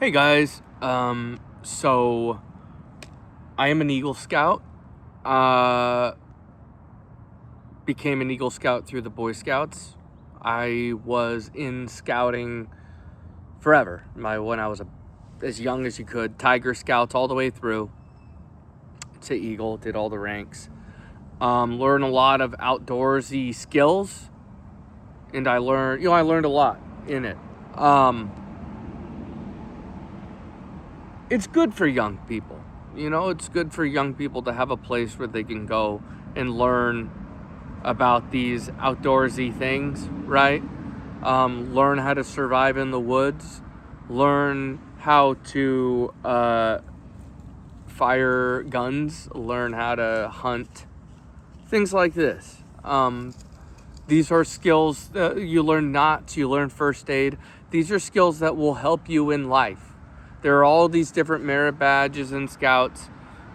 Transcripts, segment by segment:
Hey guys, so I am an Eagle Scout. Uh, Became an Eagle Scout through the Boy Scouts. I was in scouting forever. When I was as young as you could, Tiger Scouts all the way through to Eagle. Did all the ranks. Learned a lot of outdoorsy skills, and I learned a lot in it. It's good for young people. It's good for young people to have a place where they can go and learn about these outdoorsy things, right? Learn how to survive in the woods, learn how to fire guns, learn how to hunt, things like this. These are skills that you learn knots, you learn first aid. These are skills that will help you in life. There are all these different merit badges in Scouts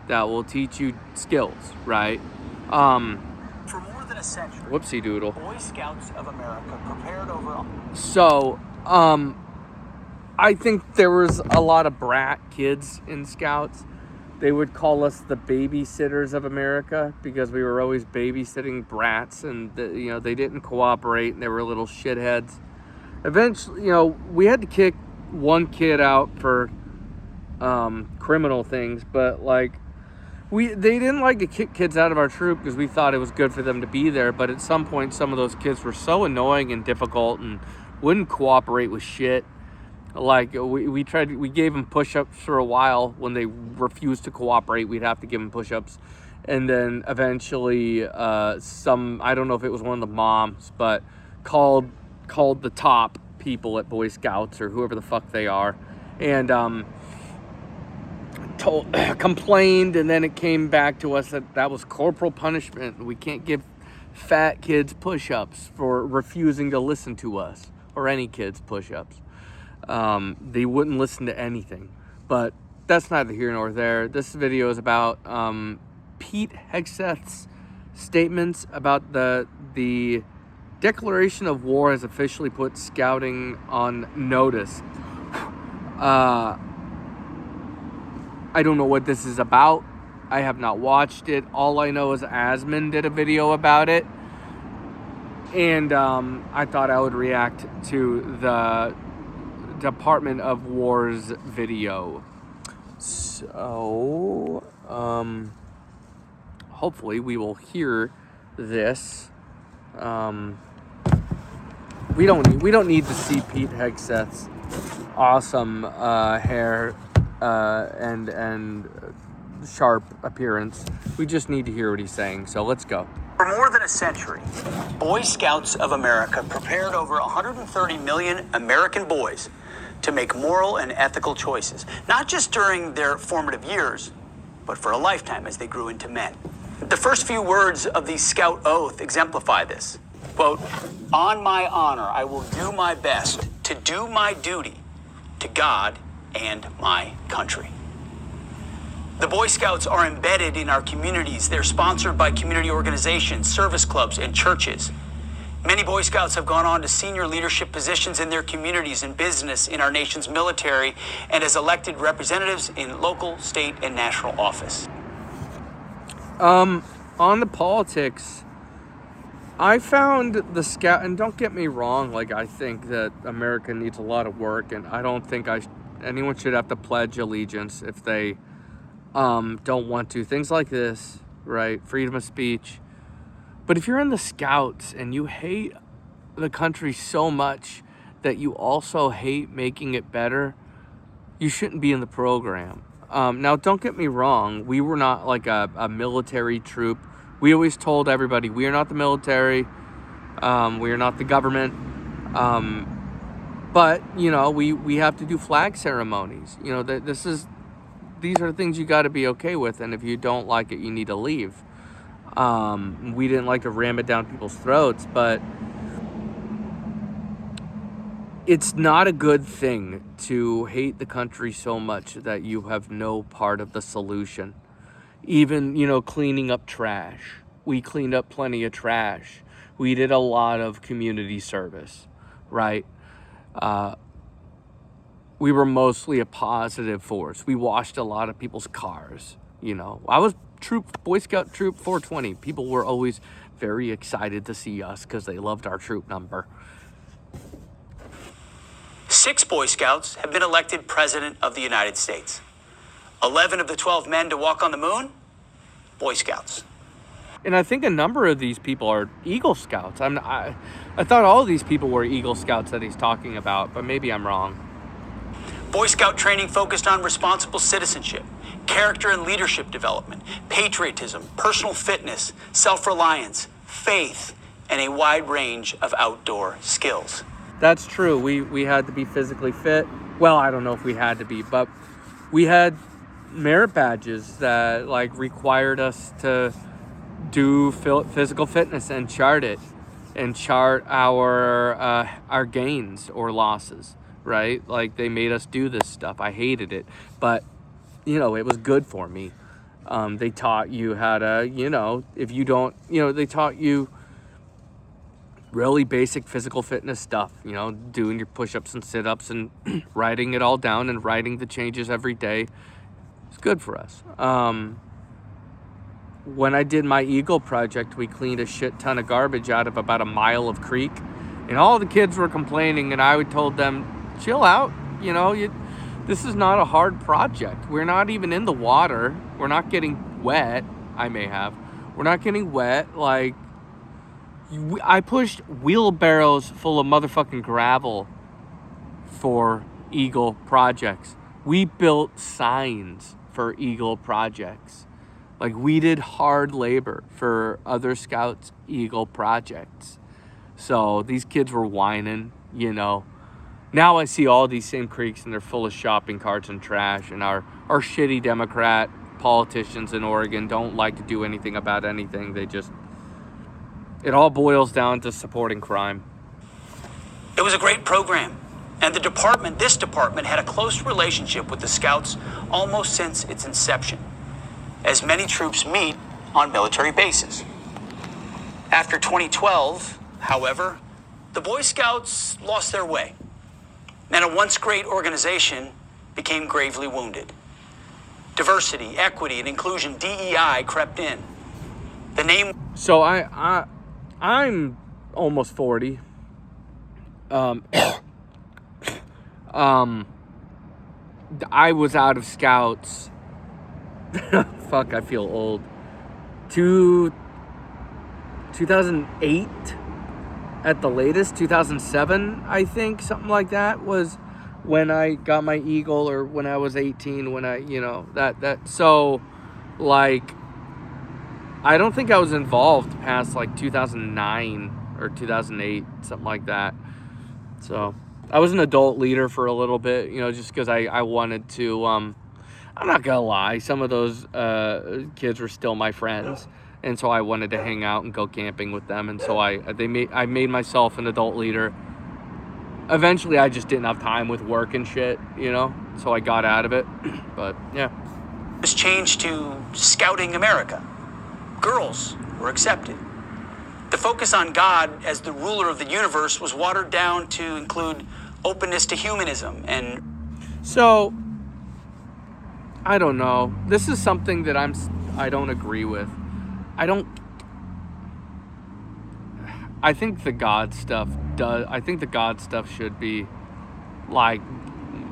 that will teach you skills, right? For more than a century, Whoopsie doodle. Boy Scouts of America prepared over... So, I think there was a lot of brat kids in Scouts. They would call us the babysitters of America because we were always babysitting brats, and they didn't cooperate, and they were little shitheads. Eventually, we had to kick one kid out for criminal things, but they didn't like to kick kids out of our troop because we thought it was good for them to be there. But at some point, some of those kids were so annoying and difficult and wouldn't cooperate with shit. We gave them push-ups for a while. When they refused to cooperate, we'd have to give them push-ups. And then eventually, I don't know if it was one of the moms, but called the top people at Boy Scouts or whoever the fuck they are, and complained, and then it came back to us that was corporal punishment. We can't give fat kids push-ups for refusing to listen to us, or any kids push-ups. They wouldn't listen to anything, but that's neither here nor there. This video is about Pete Hegseth's statements about the declaration of war has officially put scouting on notice. I don't know what this is about. I have not watched it. All I know is Asman did a video about it, and I thought I would react to the Department of War's video. So, hopefully we will hear this. We don't need to see Pete Hegseth's awesome hair and sharp appearance. We just need to hear what he's saying. So let's go. For more than a century, Boy Scouts of America prepared over 130 million American boys to make moral and ethical choices, not just during their formative years, but for a lifetime as they grew into men. The first few words of the Scout Oath exemplify this. Quote, "On my honor, I will do my best to do my duty to God and my country." The Boy Scouts are embedded in our communities. They're sponsored by community organizations, service clubs, and churches. Many Boy Scouts have gone on to senior leadership positions in their communities, in business, in our nation's military, and as elected representatives in local, state, and national office. On the politics, I found the Scout, and don't get me wrong, I think that America needs a lot of work, and I don't think anyone should have to pledge allegiance if they don't want to. Things like this, right? Freedom of speech. But if you're in the Scouts and you hate the country so much that you also hate making it better, you shouldn't be in the program. Now, don't get me wrong. We were not like a military troop. We always told everybody, we are not the military. We are not the government. But, we have to do flag ceremonies. These are things you got to be okay with. And if you don't like it, you need to leave. We didn't like to ram it down people's throats, but it's not a good thing to hate the country so much that you have no part of the solution. Even, cleaning up trash. We cleaned up plenty of trash. We did a lot of community service, right? we were mostly a positive force. We washed a lot of people's cars. You know, I was Boy Scout Troop 420. People were always very excited to see us because they loved our troop number. 6 Boy Scouts have been elected President of the United States. 11 of the 12 men to walk on the moon, Boy Scouts. And I think a number of these people are Eagle Scouts. I thought all of these people were Eagle Scouts that he's talking about, but maybe I'm wrong. Boy Scout training focused on responsible citizenship, character and leadership development, patriotism, personal fitness, self-reliance, faith, and a wide range of outdoor skills. That's true. We had to be physically fit. Well, I don't know if we had to be, but we had merit badges that like required us to do physical fitness and chart it, and chart our gains or losses, right? Like they made us do this stuff. I hated it, but you know, it was good for me. They taught you how to, you know, if you don't, you know, they taught you really basic physical fitness stuff, you know, doing your push-ups and sit-ups and writing it all down and writing the changes every day. It's good for us. When I did my Eagle project, we cleaned a shit ton of garbage out of about a mile of creek, and all the kids were complaining, and I told them, chill out, you know, this is not a hard project. We're not even in the water. We're not getting wet. We're not getting wet. Like, I pushed wheelbarrows full of motherfucking gravel for Eagle projects. We built signs for Eagle projects. Like, we did hard labor for other Scouts' Eagle projects. So these kids were whining, you know. Now I see all these same creeks and they're full of shopping carts and trash, and our shitty Democrat politicians in Oregon don't like to do anything about anything. It all boils down to supporting crime. It was a great program, and this department had a close relationship with the Scouts almost since its inception, as many troops meet on military bases. After 2012, however, the Boy Scouts lost their way, and a once great organization became gravely wounded. Diversity, equity, and inclusion, DEI, crept in. The name... So I'm almost 40. I was out of Scouts. Fuck, I feel old. 2008 at the latest. 2007, I think, something like that was when I got my Eagle, or when I was 18, when I, you know, that. So, like, I don't think I was involved past like 2009 or 2008, something like that. So I was an adult leader for a little bit, you know, just because I wanted to. I'm not gonna lie, some of those kids were still my friends, and so I wanted to hang out and go camping with them, and so I made myself an adult leader. Eventually, I just didn't have time with work and shit, you know, so I got out of it. But yeah, was changed to Scouting America. Girls were accepted. The focus on God as the ruler of the universe was watered down to include openness to humanism and... So, I don't know. This is something that I don't agree with. I think the God stuff should be, like,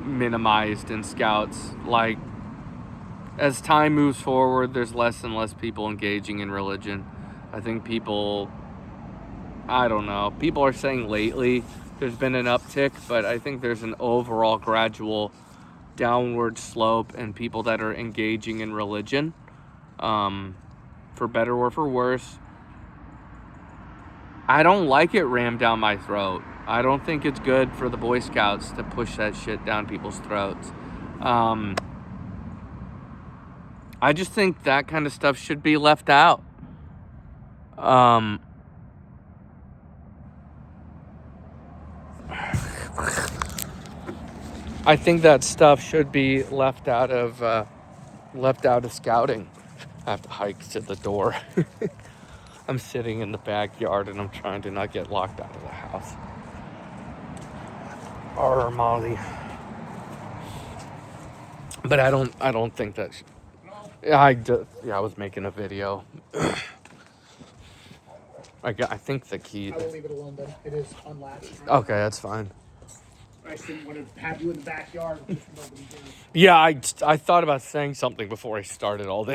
minimized in Scouts. Like, as time moves forward, there's less and less people engaging in religion. I think people are saying lately there's been an uptick, but I think there's an overall gradual downward slope in people that are engaging in religion, for better or for worse. I don't like it rammed down my throat. I don't think it's good for the Boy Scouts to push that shit down people's throats. I just think that kind of stuff should be left out. I think that stuff should be left out of scouting. I have to hike to the door. I'm sitting in the backyard and I'm trying to not get locked out of the house. Arr, Molly. But I don't think that. Yeah, I was making a video. I think the key. I will leave it alone then. It is unlatched. Right? Okay, that's fine. I just didn't want to have you in the backyard with just nobody there. Yeah, I thought about saying something before I started all this.